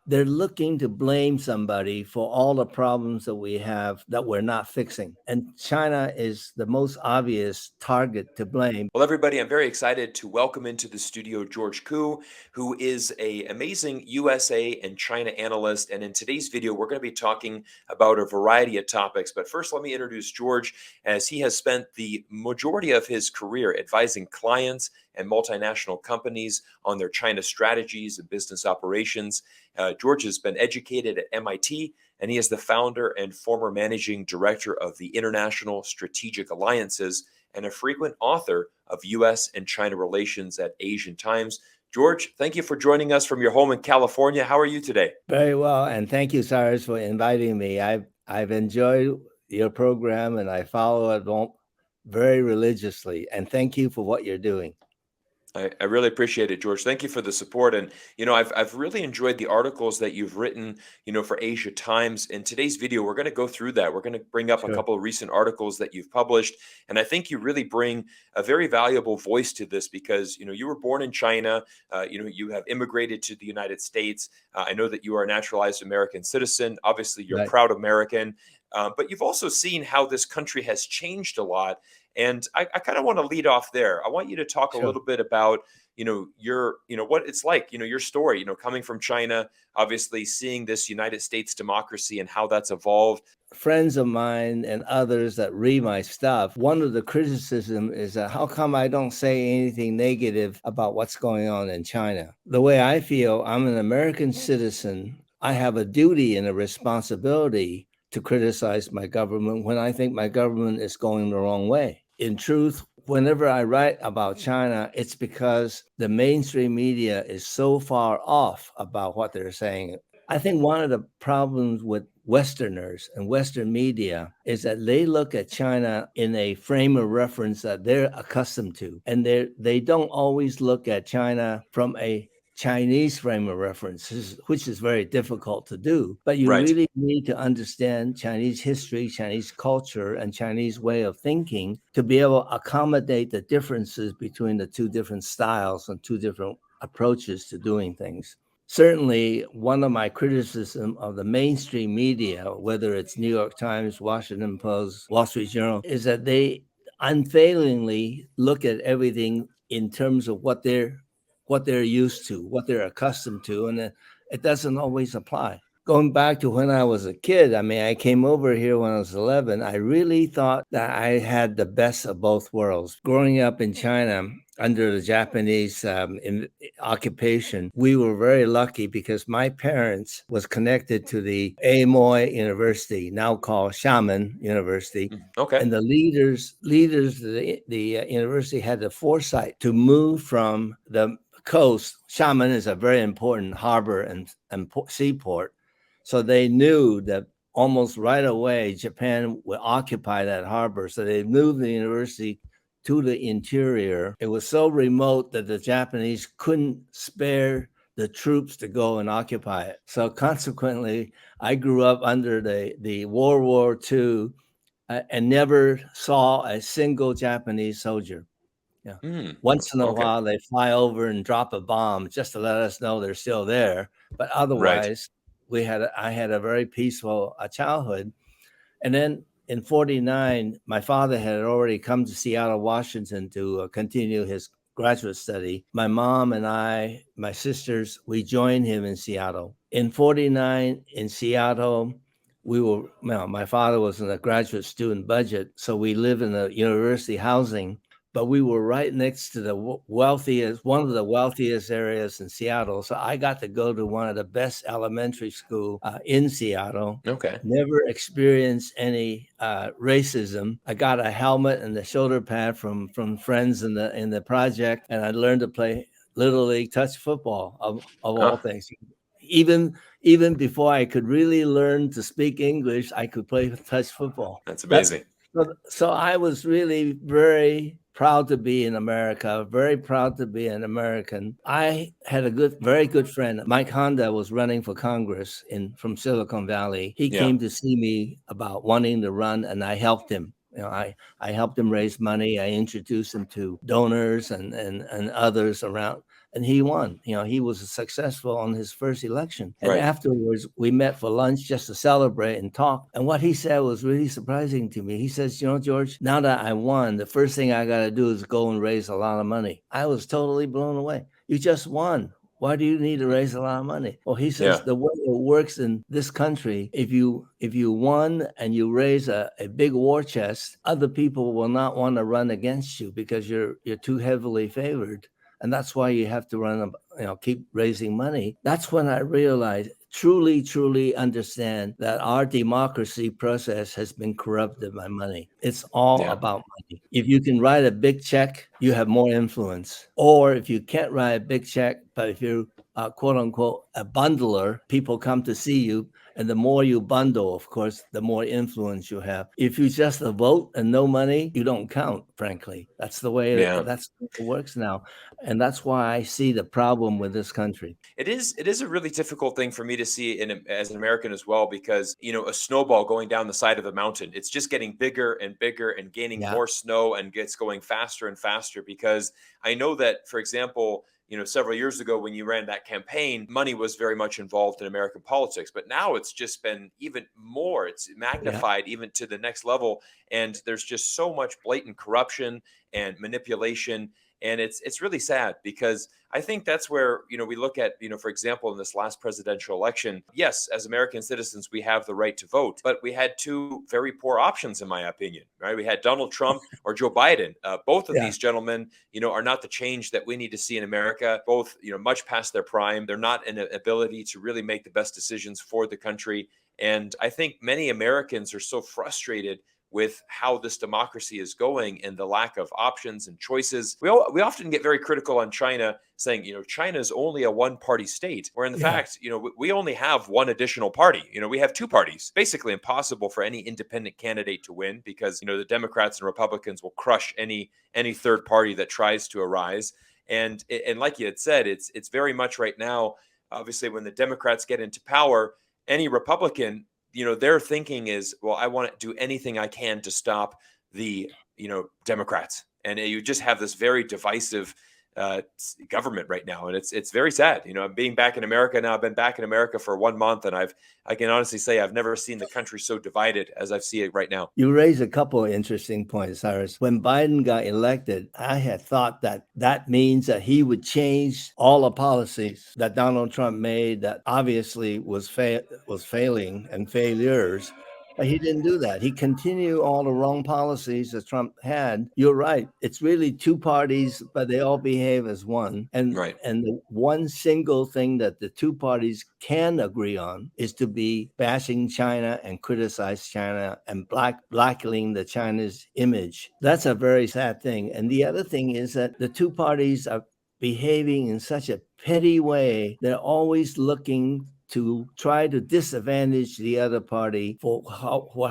they're looking to blame somebody for all the problems that we have that we're not fixing. And China is the most obvious target to blame. Well, everybody, I'm very excited to welcome into the studio George Koo, who is an amazing USA and China analyst. And in today's video, we're going to be talking about a variety of topics. But first, let me introduce George, as he has spent the majority of his career advising clients and multinational companies on their China strategies and business operations. George has been educated at MIT, and he is the founder and former managing director of the International Strategic Alliances and a frequent author of U.S. and China relations at Asian Times. George, thank you for joining us from your home in California. How are you today? Very well, and thank you, Cyrus, for inviting me. I've enjoyed your program, and I follow it very religiously. And thank you for what you're doing. I really appreciate it, George. Thank you for the support. And, I've really enjoyed the articles that you've written, for Asia Times. In today's video, we're going to go through that. We're going to bring up a Sure. couple of recent articles that you've published. And I think you really bring a very valuable voice to this because, you were born in China. You have immigrated to the United States. I know that you are a naturalized American citizen. Obviously, you're a Right. proud American. But you've also seen how this country has changed a lot. And I kind of want to lead off there. I want you to talk a Sure. little bit about, what it's like, your story, coming from China, obviously seeing this United States democracy and how that's evolved. Friends of mine and others that read my stuff, one of the criticism is that how come I don't say anything negative about what's going on in China? The way I feel, I'm an American citizen. I have a duty and a responsibility to criticize my government when I think my government is going the wrong way. In truth, whenever I write about China, it's because the mainstream media is so far off about what they're saying. I think one of the problems with Westerners and Western media is that they look at China in a frame of reference that they're accustomed to. And they don't always look at China from a Chinese frame of reference, which is very difficult to do. But you Right. really need to understand Chinese history, Chinese culture, and Chinese way of thinking to be able to accommodate the differences between the two different styles and two different approaches to doing things. Certainly, one of my criticism of the mainstream media, whether it's New York Times, Washington Post, Wall Street Journal, is that they unfailingly look at everything in terms of what they're used to, what they're accustomed to, and it doesn't always apply. Going back to when I was a kid, I mean, I came over here when I was 11. I really thought that I had the best of both worlds. Growing up in China under the Japanese occupation, we were very lucky because my parents was connected to the Amoy University, now called Xiamen University. Okay. And the leaders of the university had the foresight to move from the coast. Xiamen is a very important harbor and seaport. So they knew that almost right away Japan would occupy that harbor. So they moved the university to the interior. It was so remote that the Japanese couldn't spare the troops to go and occupy it. So consequently, I grew up under the World War II and never saw a single Japanese soldier. Yeah. Once in a Okay. while, they fly over and drop a bomb just to let us know they're still there. But Right. otherwise, I had a very peaceful childhood. And then in 49, my father had already come to Seattle, Washington to continue his graduate study. My mom and I, my sisters, we joined him in Seattle. In 49, in Seattle, my father was in a graduate student budget, so we lived in a university housing, but we were right next to one of the wealthiest areas in Seattle. So I got to go to one of the best elementary school in Seattle. Okay. Never experienced any racism. I got a helmet and the shoulder pad from friends in the project, and I learned to play little league touch football of all Oh, things. Even before I could really learn to speak English, I could play touch football. that's But amazing. so I was really very proud to be in America, very proud to be an American. I had very good friend. Mike Honda was running for Congress from Silicon Valley. He Yeah. came to see me about wanting to run, and I helped him. I helped him raise money. I introduced him to donors and others around and he won. He was successful on his first election. And Right. afterwards, we met for lunch just to celebrate and talk. And what he said was really surprising to me. He says, George, now that I won, the first thing I got to do is go and raise a lot of money. I was totally blown away. You just won. Why do you need to raise a lot of money? Well, he says Yeah. the way it works in this country, if you won and you raise a big war chest, other people will not want to run against you because you're too heavily favored. And that's why you have to run, keep raising money. That's when I realized, truly understand that our democracy process has been corrupted by money. It's all Yeah. about money. If you can write a big check, you have more influence. Or if you can't write a big check, but if you're quote unquote a bundler, people come to see you. And the more you bundle, of course, the more influence you have. If you just vote and no money, you don't count, frankly. That's the way Yeah. it works now. And that's why I see the problem with this country. It is a really difficult thing for me to see as an American as well, because a snowball going down the side of the mountain, it's just getting bigger and bigger and gaining Yeah. more snow and gets going faster and faster. Because I know that, for example, several years ago when you ran that campaign, money was very much involved in American politics, but now it's just been even more. It's Yeah. magnified even to the next level, and there's just so much blatant corruption and manipulation, and it's really sad, because I think that's where we look at, for example, in this last presidential election, yes, as American citizens we have the right to vote, but we had two very poor options, in my opinion. Right? We had Donald Trump or Joe Biden. Both of Yeah. these gentlemen, are not the change that we need to see in America. Both, much past their prime. They're not in an ability to really make the best decisions for the country. And I think many Americans are so frustrated with how this democracy is going and the lack of options and choices. We often get very critical on China, saying, China is only a one-party state, where in the Yeah. fact, we only have one additional party. We have two parties. Basically impossible for any independent candidate to win, because, the Democrats and Republicans will crush any third party that tries to arise. And like you had said, it's very much right now, obviously, when the Democrats get into power, any Republican, their thinking is, well, I want to do anything I can to stop the, Democrats. And you just have this very divisive government right now. And it's very sad. I'm being back in America now. I've been back in America for 1 month, and I can honestly say I've never seen the country so divided as I see it right now. You raise a couple of interesting points, Cyrus. When Biden got elected, I had thought that means that he would change all the policies that Donald Trump made that obviously was failing and failures. But he didn't do that. He continued all the wrong policies that Trump had. You're right. It's really two parties, but they all behave as one. And Right. the one single thing that the two parties can agree on is to be bashing China and criticize China and blackling the China's image. That's a very sad thing. And the other thing is that the two parties are behaving in such a petty way. They're always looking to try to disadvantage the other party for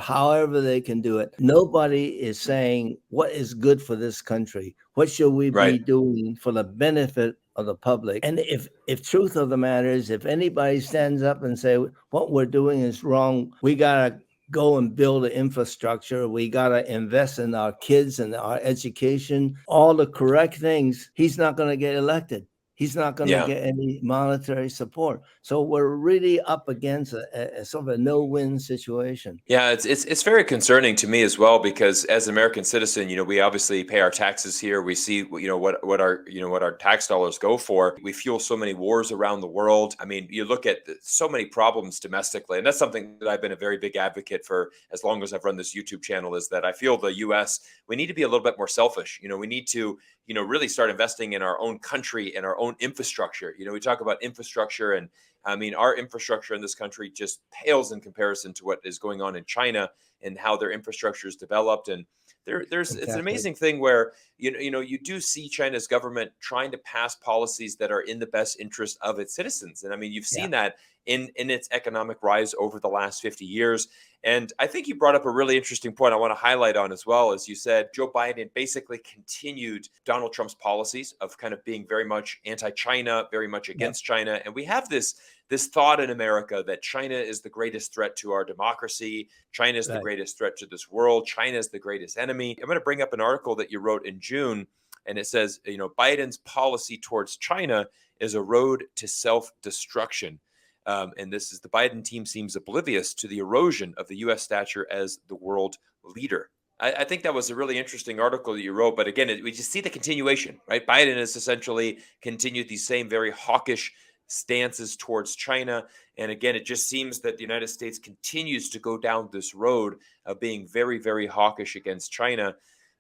however they can do it. Nobody is saying what is good for this country. What should we Right. be doing for the benefit of the public? And if truth of the matter is, if anybody stands up and say what we're doing is wrong, we gotta go and build an infrastructure. We got to invest in our kids and our education, all the correct things. He's not going to get elected. He's not going to Yeah. get any monetary support. So we're really up against a sort of a no-win situation. Yeah, it's very concerning to me as well, because as an American citizen, we obviously pay our taxes here. We see, what our tax dollars go for. We fuel so many wars around the world. I mean, you look at so many problems domestically, and that's something that I've been a very big advocate for as long as I've run this YouTube channel, is that I feel the U.S., we need to be a little bit more selfish. We need to, really start investing in our own country and our own infrastructure. We talk about infrastructure, and I mean, our infrastructure in this country just pales in comparison to what is going on in China and how their infrastructure is developed. And it's an Exactly. amazing thing where you do see China's government trying to pass policies that are in the best interest of its citizens. And I mean, you've seen that in its economic rise over the last 50 years. And I think you brought up a really interesting point I want to highlight on as well. As you said, Joe Biden basically continued Donald Trump's policies of kind of being very much anti-China, very much against China. And we have this thought in America that China is the greatest threat to our democracy. China is the greatest threat to this world. China is the greatest enemy. I'm going to bring up an article that you wrote in June And it says, Biden's policy towards China is a road to self-destruction. And this is the Biden team seems oblivious to the erosion of the U.S. stature as the world leader. I think that was a really interesting article that you wrote. But again, we just see the continuation, right? Biden has essentially continued these same very hawkish stances towards China. And again, it just seems that the United States continues to go down this road of being very, very hawkish against China.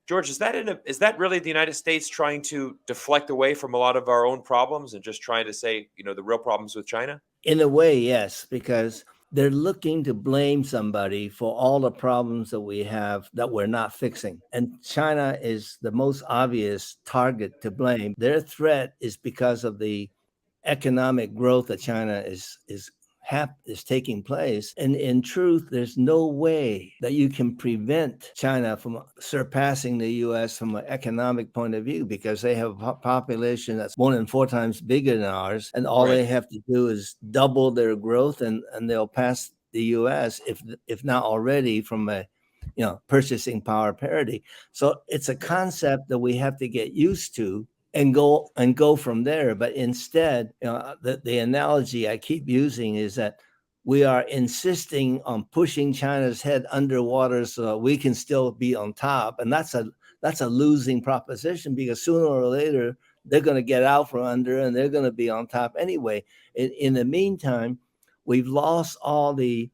George, is that really the United States trying to deflect away from a lot of our own problems and just trying to say, the real problems with China? In a way, yes, because they're looking to blame somebody for all the problems that we have that we're not fixing. And China is the most obvious target to blame. Their threat is because of the economic growth that China is taking place. And in truth, there's no way that you can prevent China from surpassing the US from an economic point of view, because they have a population that's more than 4 times bigger than ours. And all they have to do is double their growth and they'll pass the US, if not already, from a purchasing power parity. So it's a concept that we have to get used to and go from there. But instead, the analogy I keep using is that we are insisting on pushing China's head underwater so that we can still be on top, and that's a losing proposition, because sooner or later they're going to get out from under and they're going to be on top anyway. In the meantime, we've lost all the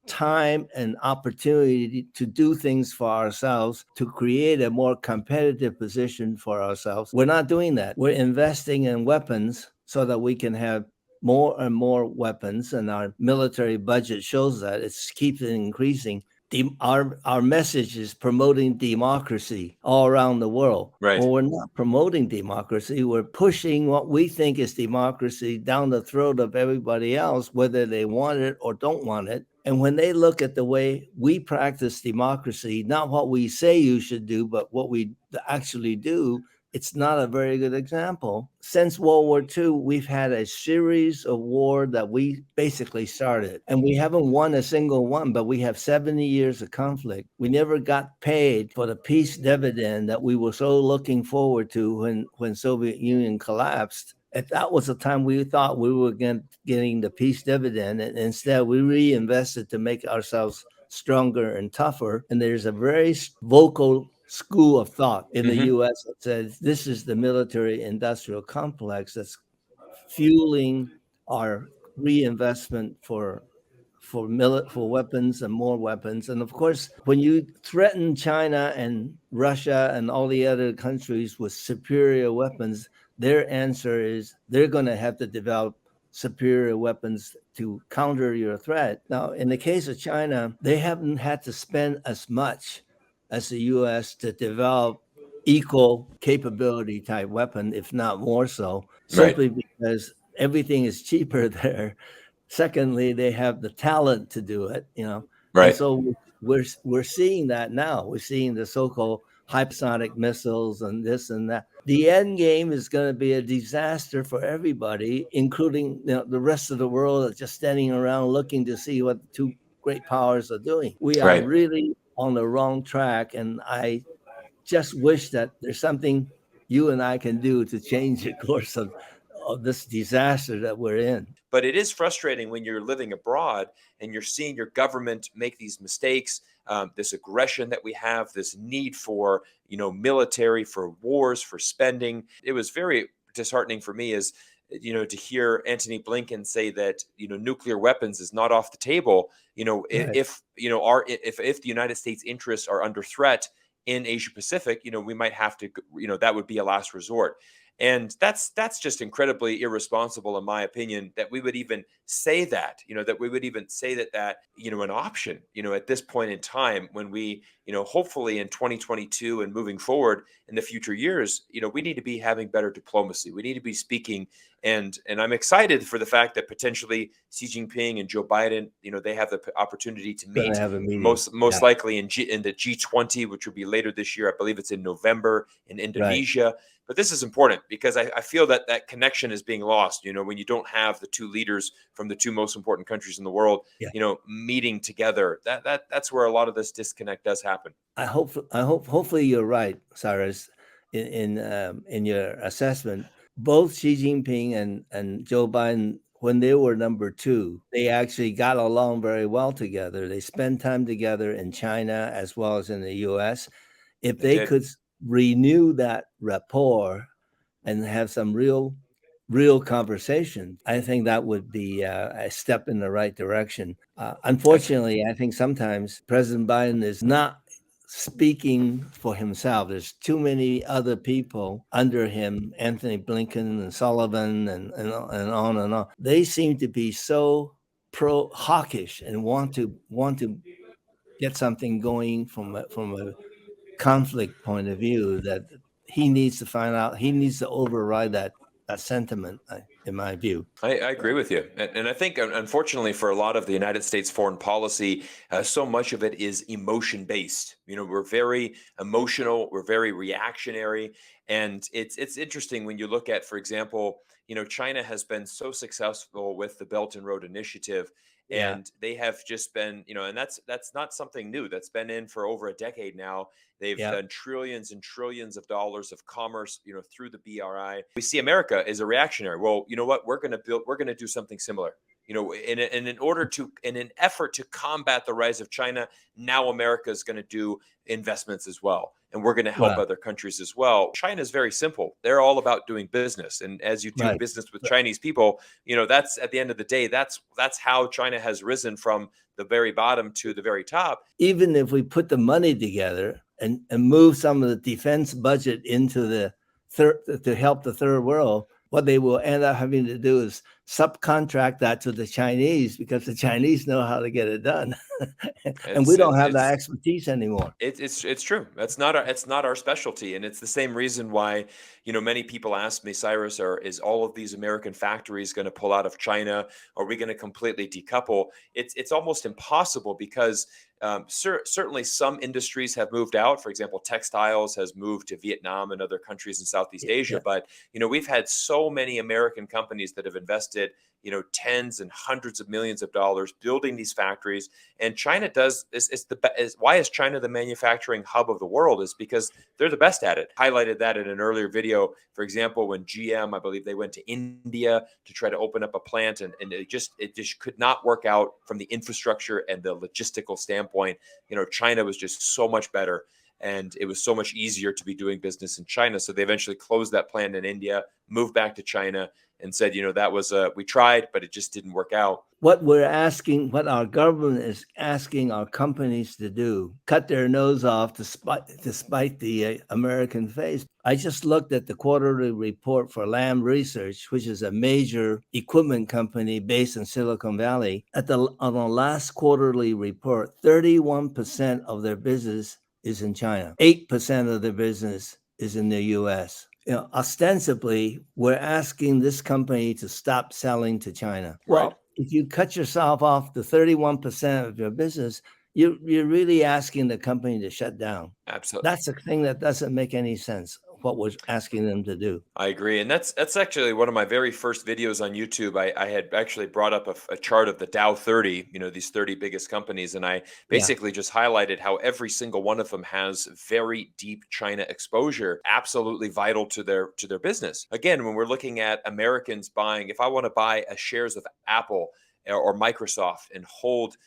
time and opportunity to do things for ourselves, to create a more competitive position for ourselves. We're not doing that. We're investing in weapons so that we can have more and more weapons, and our military budget shows that it keeps increasing. Our message is promoting democracy all around the world. Right. Well, we're not promoting democracy. We're pushing what we think is democracy down the throat of everybody else, whether they want it or don't want it. And when they look at the way we practice democracy, not what we say you should do, but what we actually do, it's not a very good example. Since World War II, we've had a series of wars that we basically started, and we haven't won a single one, but we have 70 years of conflict. We never got paid for the peace dividend that we were so looking forward to when Soviet Union collapsed. That was the time we thought we were getting the peace dividend, and instead we reinvested to make ourselves stronger and tougher. And there's a very vocal school of thought in the U.S. that says this is the military-industrial complex that's fueling our reinvestment for weapons and more weapons. And of course, when you threaten China and Russia and all the other countries with superior weapons, their answer is they're going to have to develop superior weapons to counter your threat. Now, in the case of China, they haven't had to spend as much as the U.S. to develop equal capability type weapon, if not more so, simply because everything is cheaper there. Secondly, they have the talent to do it, and so we're seeing that now. We're seeing the so-called hypersonic missiles and this and that. The end game is going to be a disaster for everybody, including the rest of the world that's just standing around looking to see what the two great powers are doing. We are really on the wrong track, and I just wish that there's something you and I can do to change the course of this disaster that we're in. But it is frustrating when you're living abroad and you're seeing your government make these mistakes, this aggression that we have, this need for, military, for wars, for spending. It was very disheartening for me to hear Antony Blinken say that, nuclear weapons is not off the table. If the United States interests are under threat in Asia Pacific, we might have to, that would be a last resort. And that's just incredibly irresponsible, in my opinion, that we would even say that, that we would even say that an option, at this point in time when we, hopefully in 2022 and moving forward in the future years, we need to be having better diplomacy. We need to be speaking. And I'm excited for the fact that potentially Xi Jinping and Joe Biden, they have the opportunity to meet most likely in the G20, which will be later this year. I believe it's in November in Indonesia. Right. But this is important because I feel that connection is being lost, when you don't have the two leaders from the two most important countries in the world, meeting together. That's where a lot of this disconnect does happen. Hopefully you're right, Cyrus. in your assessment. Both Xi Jinping and Joe Biden, when they were number two, they actually got along very well together. They spent time together in China as well as in the U.S. If They they did. could renew that rapport and have some real conversation, I think that would be a step in the right direction. Unfortunately, I think sometimes President Biden is not speaking for himself. There's too many other people under him, Anthony Blinken and Sullivan and on and on. They seem to be so pro hawkish and want to get something going from a conflict point of view that he needs to find out. He needs to override that sentiment, in my view. I agree with you. And I think, unfortunately, for a lot of the United States foreign policy, so much of it is emotion based. We're very emotional, we're very reactionary. And it's interesting when you look at, for example, China has been so successful with the Belt and Road Initiative. Yeah, And they have just been, and that's not something new. That's been in for over a decade now. They've yeah, done trillions and trillions of dollars of commerce, through the BRI. We see America as a reactionary. Well, you know what? We're going to do something similar. In an effort to combat the rise of China, now America is going to do investments as well. And we're going to help well, other countries as well. China is very simple. They're all about doing business. And as you do right. business with Chinese people, that's at the end of the day, that's how China has risen from the very bottom to the very top. Even if we put the money together and move some of the defense budget into the third to help the third world, what they will end up having to do is subcontract that to the Chinese because the Chinese know how to get it done, and we It's don't it's have that it's expertise anymore. it's true. It's not our specialty, and it's the same reason why many people ask me, Cyrus, is all of these American factories going to pull out of China? Are we going to completely decouple? It's almost impossible because certainly some industries have moved out. For example, textiles has moved to Vietnam and other countries in Southeast Asia. Yeah, But we've had so many American companies that have invested tens and hundreds of millions of dollars building these factories. And China does is why is China the manufacturing hub of the world? Is because they're the best at it. Highlighted that in an earlier video. For example, when GM, I believe they went to India to try to open up a plant, and it just could not work out from the infrastructure and the logistical standpoint. China was just so much better, and it was so much easier to be doing business in China. So they eventually closed that plant in India, moved back to China, and said, that was we tried, but it just didn't work out. what our government is asking our companies to do, cut their nose off despite the American face. I just looked at the quarterly report for Lam Research, which is a major equipment company based in Silicon Valley. On the last quarterly report, 31% of their business is in China. 8% of their business is in the U.S. Ostensibly, we're asking this company to stop selling to China. Right. Well, if you cut yourself off to 31% of your business, you're really asking the company to shut down. Absolutely. That's a thing that doesn't make any sense, what we're asking them to do. I agree. And that's actually one of my very first videos on YouTube. I had actually brought up a chart of the Dow 30, these 30 biggest companies. And I Yeah. basically just highlighted how every single one of them has very deep China exposure, absolutely vital to their business. Again, when we're looking at Americans buying, if I want to buy a shares of Apple or Microsoft and hold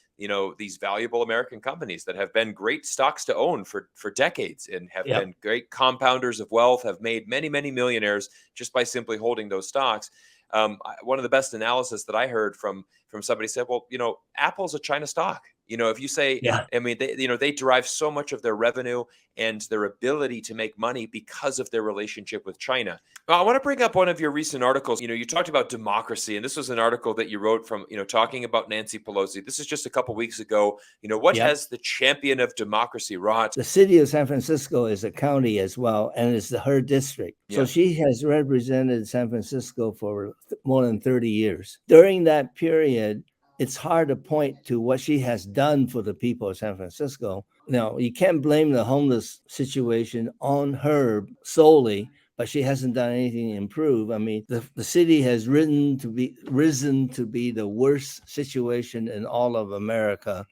these valuable American companies that have been great stocks to own for decades and have Yep. been great compounders of wealth, have made many millionaires just by simply holding those stocks. One of the best analysis that I heard from somebody said, well, Apple's a China stock. If you say, Yeah. I mean, they derive so much of their revenue and their ability to make money because of their relationship with China. Well, I want to bring up one of your recent articles. You talked about democracy, and this was an article that you wrote from, talking about Nancy Pelosi. This is just a couple weeks ago. What Yep. has the champion of democracy wrought? The city of San Francisco is a county as well, and it's her district. So Yeah. she has represented San Francisco for more than 30 years. During that period, it's hard to point to what she has done for the people of San Francisco. Now, you can't blame the homeless situation on her solely, but she hasn't done anything to improve. I mean, the city has risen to be the worst situation in all of America.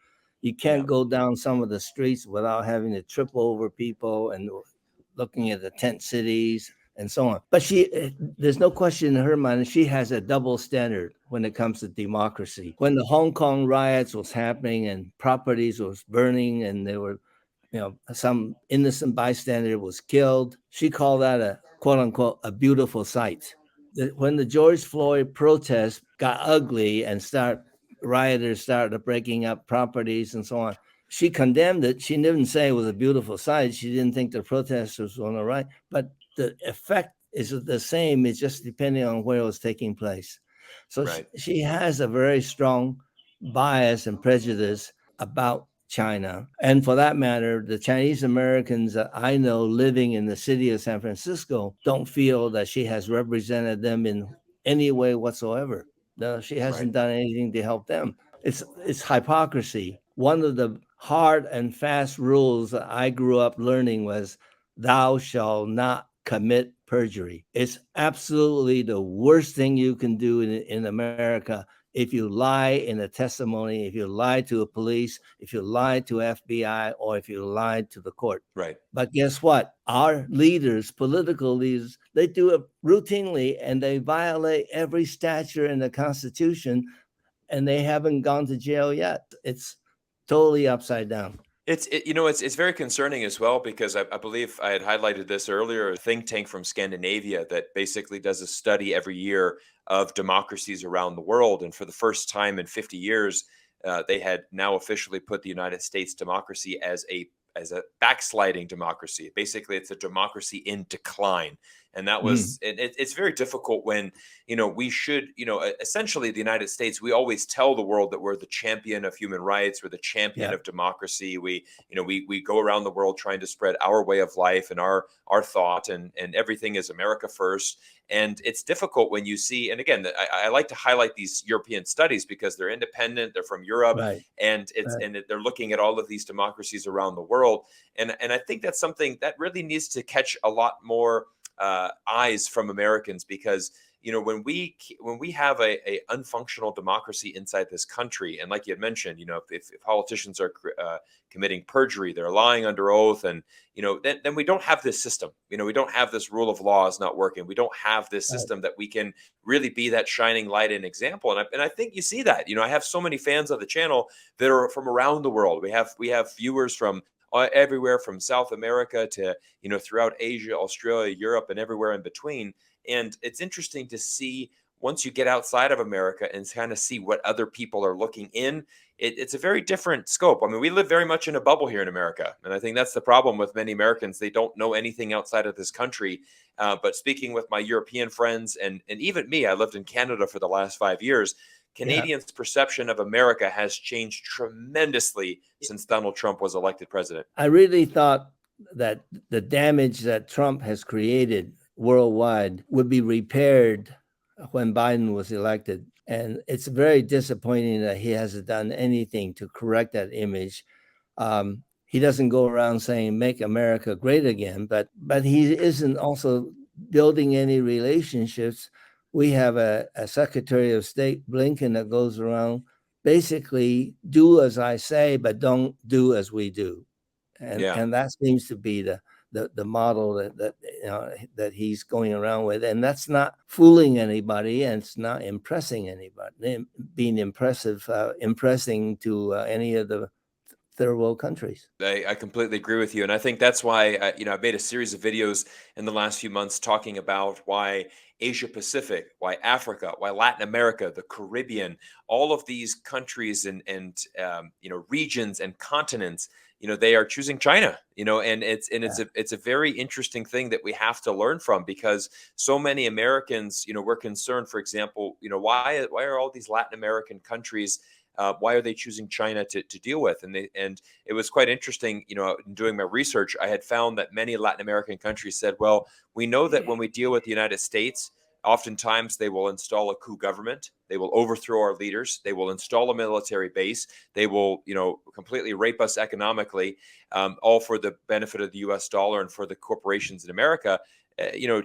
You Yeah. can't go down some of the streets without having to trip over people, and looking at the tent cities and so on. But there's no question in her mind, she has a double standard when it comes to democracy. When the Hong Kong riots was happening and properties was burning and there were, some innocent bystander was killed, she called that a quote unquote a beautiful sight. When the George Floyd protests got ugly and rioters started breaking up properties and so on, she condemned it. She didn't say it was a beautiful sight. She didn't think the protesters were on the right, but the effect is the same. It's just depending on where it was taking place. So Right. she has a very strong bias and prejudice about China. And for that matter, the Chinese Americans that I know living in the city of San Francisco don't feel that she has represented them in any way whatsoever. No, she hasn't done anything to help them. It's hypocrisy. One of the hard and fast rules that I grew up learning was thou shalt not commit perjury. It's absolutely the worst thing you can do in America. If you lie in a testimony, if you lie to a police, if you lie to FBI, or if you lie to the court. Right. But guess what? Our leaders, political leaders, they do it routinely and they violate every statute in the Constitution, and they haven't gone to jail yet. It's totally upside down. It's very concerning as well, because I believe I had highlighted this earlier. A think tank from Scandinavia that basically does a study every year of democracies around the world, and for the first time in 50 years, they had now officially put the United States democracy as a backsliding democracy. Basically, it's a democracy in decline. And that was it's very difficult when we should essentially the United States, we always tell the world that we're the champion of human rights, we're the champion of democracy. We go around the world trying to spread our way of life and our thought, and everything is America first. And it's difficult when you see, and again, I like to highlight these European studies because they're independent, they're from Europe, and they're looking at all of these democracies around the world. And I think that's something that really needs to catch a lot more eyes from Americans, because when we have a unfunctional democracy inside this country, and like you had mentioned, if politicians are committing perjury, they're lying under oath, and then we don't have this system. We don't have this rule of law is not working. We don't have this system that we can really be that shining light and example. And I think you see that. I have so many fans of the channel that are from around the world. We have viewers from everywhere from South America to throughout Asia, Australia, Europe, and everywhere in between. And it's interesting to see, once you get outside of America and kind of see what other people are looking in, it's a very different scope. I mean, we live very much in a bubble here in America, and I think that's the problem with many Americans. They don't know anything outside of this country. But speaking with my European friends, and even me, I lived in Canada for the last 5 years. Canadians' perception of America has changed tremendously since Donald Trump was elected president. I really thought that the damage that Trump has created worldwide would be repaired when Biden was elected. And it's very disappointing that he hasn't done anything to correct that image. He doesn't go around saying, make America great again, but he isn't also building any relationships. We have a Secretary of State, Blinken, that goes around basically do as I say, but don't do as we do. And that seems to be the model that he's going around with. And that's not fooling anybody, and it's not impressing anybody, being impressing to any of the third world countries. I completely agree with you. And I think that's why, I've made a series of videos in the last few months talking about why Asia Pacific, why Africa, why Latin America, the Caribbean, all of these countries and regions and continents, they are choosing China, and it's a very interesting thing that we have to learn from, because so many Americans, we're concerned, for example, why are all these Latin American countries, why are they choosing China to deal with? And it was quite interesting, in doing my research, I had found that many Latin American countries said, well, we know that when we deal with the United States, oftentimes they will install a coup government. They will overthrow our leaders. They will install a military base. They will, completely rape us economically, all for the benefit of the US dollar and for the corporations in America.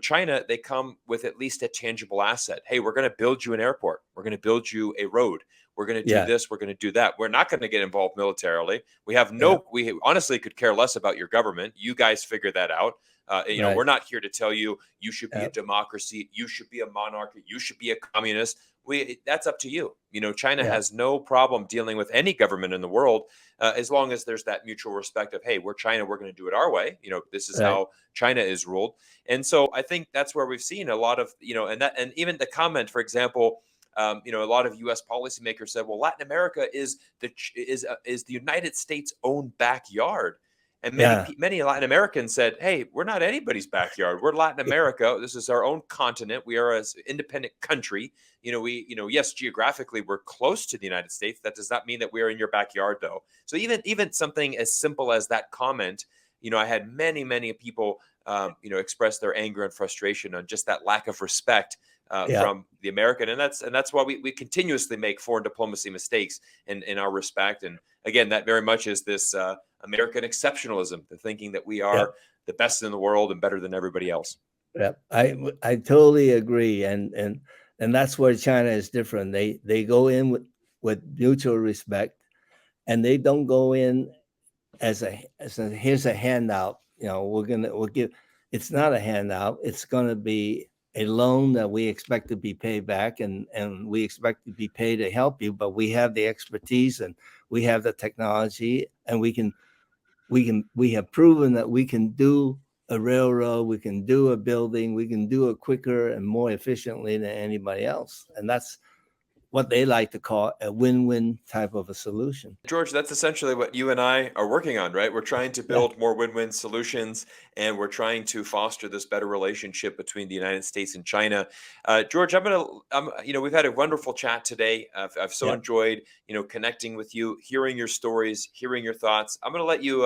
China, they come with at least a tangible asset. Hey, we're going to build you an airport. We're going to build you a road. we're going to do Yeah. this, we're going to do that. We're not going to get involved militarily. Yeah. We honestly could care less about your government. You guys figure that out. Right. We're not here to tell you you should be a Yeah. democracy, you should be a monarchy, you should be a communist. That's up to you. China Yeah. has no problem dealing with any government in the world, as long as there's that mutual respect of, hey, we're China, we're going to do it our way. This is Right. how China is ruled. And so I think that's where we've seen a lot of, and even the comment, for example, a lot of U.S. policymakers said, well, Latin America is the United States' own backyard. And Yeah. many Latin Americans said, hey, we're not anybody's backyard. We're Latin America. This is our own continent. We are an independent country. Yes, geographically, we're close to the United States. That does not mean that we're in your backyard, though. So even something as simple as that comment, I had many people, express their anger and frustration on just that lack of respect Yeah. from the American, and that's why we continuously make foreign diplomacy mistakes in our respect. And again, that very much is this American exceptionalism, the thinking that we Yeah. are the best in the world and better than everybody else. Yeah. I totally agree, and that's where China is different. They go in with mutual respect, and they don't go in as a here's a handout. We'll give. It's not a handout. It's going to be a loan that we expect to be paid back, and we expect to be paid to help you. But we have the expertise, and we have the technology, and we have proven that we can do a railroad, we can do a building, we can do it quicker and more efficiently than anybody else. And that's what they like to call a win-win type of a solution. George, that's essentially what you and I are working on, right? We're trying to Yeah. build more win-win solutions, and we're trying to foster this better relationship between the United States and China. George, we've had a wonderful chat today. I've so Yeah. enjoyed, connecting with you, hearing your stories, hearing your thoughts. I'm going to let you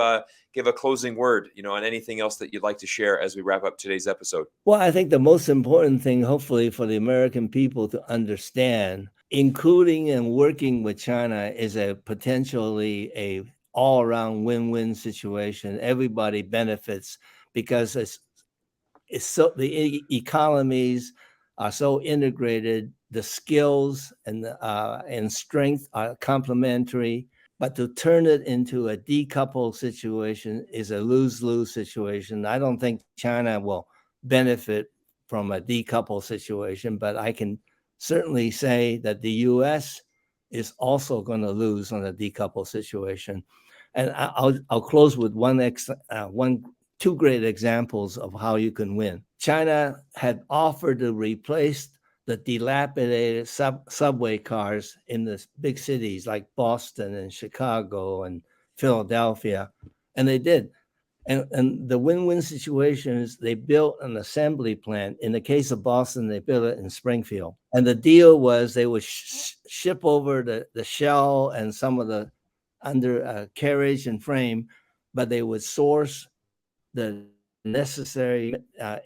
give a closing word, on anything else that you'd like to share as we wrap up today's episode. Well, I think the most important thing, hopefully, for the American people to understand, including and working with China, is a potentially a all-around win-win situation. Everybody benefits because it's so the economies are so integrated. The skills and strength are complementary. But to turn it into a decoupled situation is a lose-lose situation. I don't think China will benefit from a decoupled situation, but I can certainly say that the U.S. is also going to lose on a decoupled situation. And I'll close with two great examples of how you can win. China had offered to replace the dilapidated subway cars in the big cities like Boston and Chicago and Philadelphia, and they did. And the win-win situation is they built an assembly plant. In the case of Boston, they built it in Springfield. And the deal was they would ship over the shell and some of the under carriage and frame, but they would source the necessary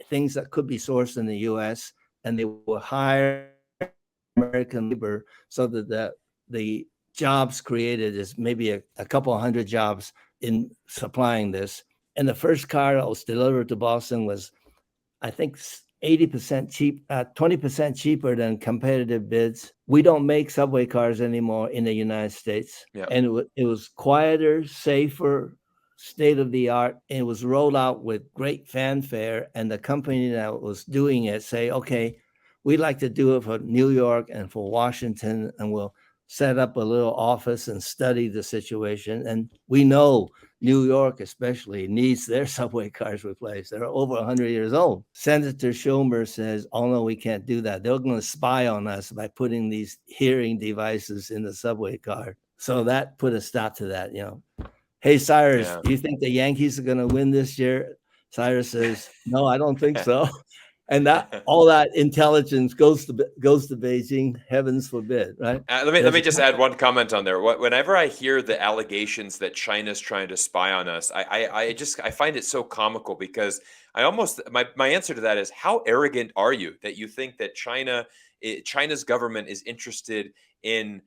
things that could be sourced in the U.S., and they will hire American labor so that the jobs created is maybe a couple of hundred jobs in supplying this. And the first car that was delivered to Boston was, I think, 80% cheap, 20% cheaper than competitive bids. We don't make subway cars anymore in the United States. Yeah. And it was quieter, safer, state of the art. It was rolled out with great fanfare. And the company that was doing it say, okay, we'd like to do it for New York and for Washington, and we'll set up a little office and study the situation. And we know New York especially needs their subway cars replaced. They're over 100 years old. Senator Schumer says, oh, no, we can't do that. They're going to spy on us by putting these hearing devices in the subway car. So that put a stop to that, Hey, Cyrus, do you think the Yankees are going to win this year? Cyrus says, no, I don't think so. And that all that intelligence goes to Beijing. Heavens forbid, right? Let me just add one comment on there. Whenever I hear the allegations that China's trying to spy on us, I find it so comical, because my answer to that is, how arrogant are you that you think that China's government is interested in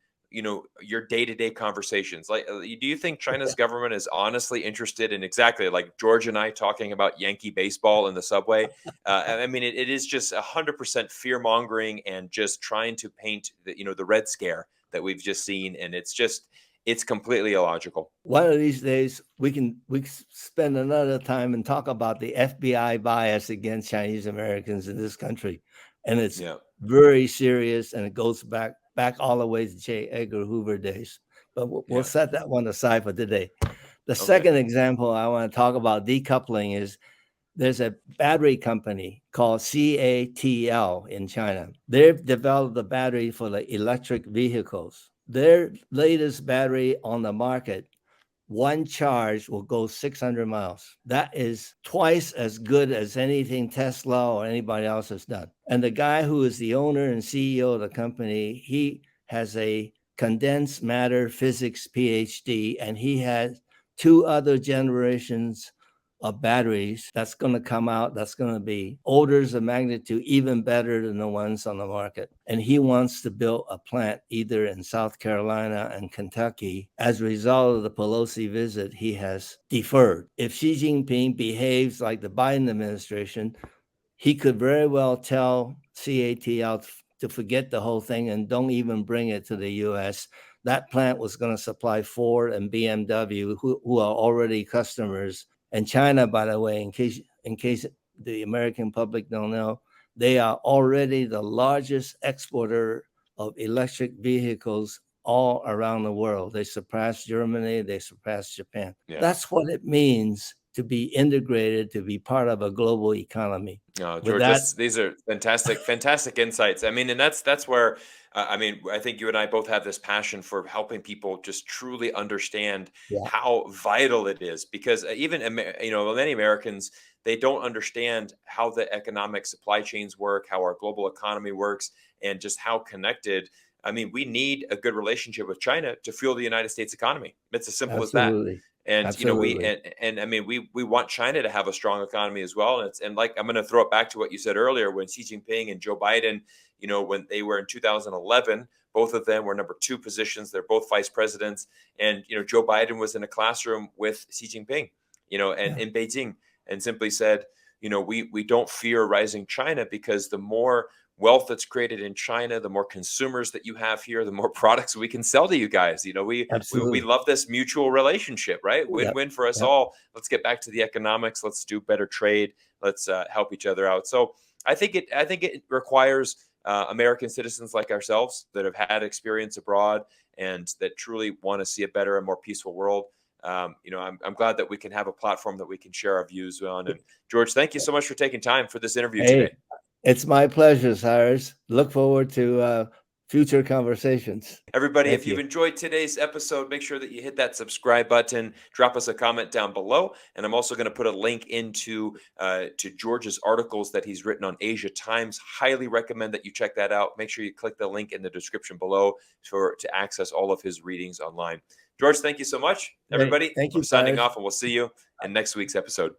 your day-to-day conversations? Like, do you think China's government is honestly interested in exactly like George and I talking about Yankee baseball in the subway? I mean, it is just 100% fear-mongering and just trying to paint the Red Scare that we've just seen, and it's completely illogical. One of these days, we can spend another time and talk about the FBI bias against Chinese Americans in this country, and it's Yeah, very serious, and it goes back all the way to J. Edgar Hoover days. But we'll yeah. set that one aside for today. The Okay. second example I want to talk about decoupling is there's a battery company called CATL in China. They've developed a battery for the electric vehicles. Their latest battery on the market, one charge will go 600 miles. That is twice as good as anything Tesla or anybody else has done. And the guy who is the owner and CEO of the company, he has a condensed matter physics PhD, and he has two other generations of batteries that's going to come out that's going to be orders of magnitude even better than the ones on the market. And he wants to build a plant either in South Carolina and Kentucky. As a result of the Pelosi visit, he has deferred. If Xi Jinping behaves like the Biden administration, he could very well tell CATL to forget the whole thing and don't even bring it to the U.S. That plant was going to supply Ford and BMW, who are already customers. And China, by the way, in case the American public don't know, they are already the largest exporter of electric vehicles all around the world. They surpassed Germany, they surpassed Japan. Yeah. That's what it means to be integrated, to be part of a global economy. With George, that, these are fantastic insights. I mean, and that's where I mean, I think you and I both have this passion for helping people just truly understand yeah, how vital it is, because even many Americans, they don't understand how the economic supply chains work, how our global economy works, and just how connected. I mean, we need a good relationship with China to fuel the United States economy. It's as simple as that. absolutely, And absolutely. and I mean, we want China to have a strong economy as well. And like, I'm going to throw it back to what you said earlier, when Xi Jinping and Joe Biden, when they were in 2011, both of them were number two positions. They're both vice presidents, and Joe Biden was in a classroom with Xi Jinping, and Yeah, in Beijing, and simply said, we don't fear rising China, because the more wealth that's created in China, the more consumers that you have here, the more products we can sell to you guys. We absolutely. love this mutual relationship, right? Yep, Win-win for us yep, all. Let's get back to the economics. Let's do better trade. Let's help each other out. So I think it requires American citizens like ourselves that have had experience abroad and that truly want to see a better and more peaceful world. I'm glad that we can have a platform that we can share our views on. And George, thank you so much for taking time for this interview today. hey, it's my pleasure, Cyrus. Look forward to future conversations. Everybody, if Thank you've you. enjoyed today's episode, make sure that you hit that subscribe button, drop us a comment down below. And I'm also going to put a link into to George's articles that he's written on Asia Times. Highly recommend that you check that out. Make sure you click the link in the description below to access all of his readings online. George, thank you so much. Hey, Everybody, thank I'm you, signing Cyrus. off, and we'll see you in next week's episode.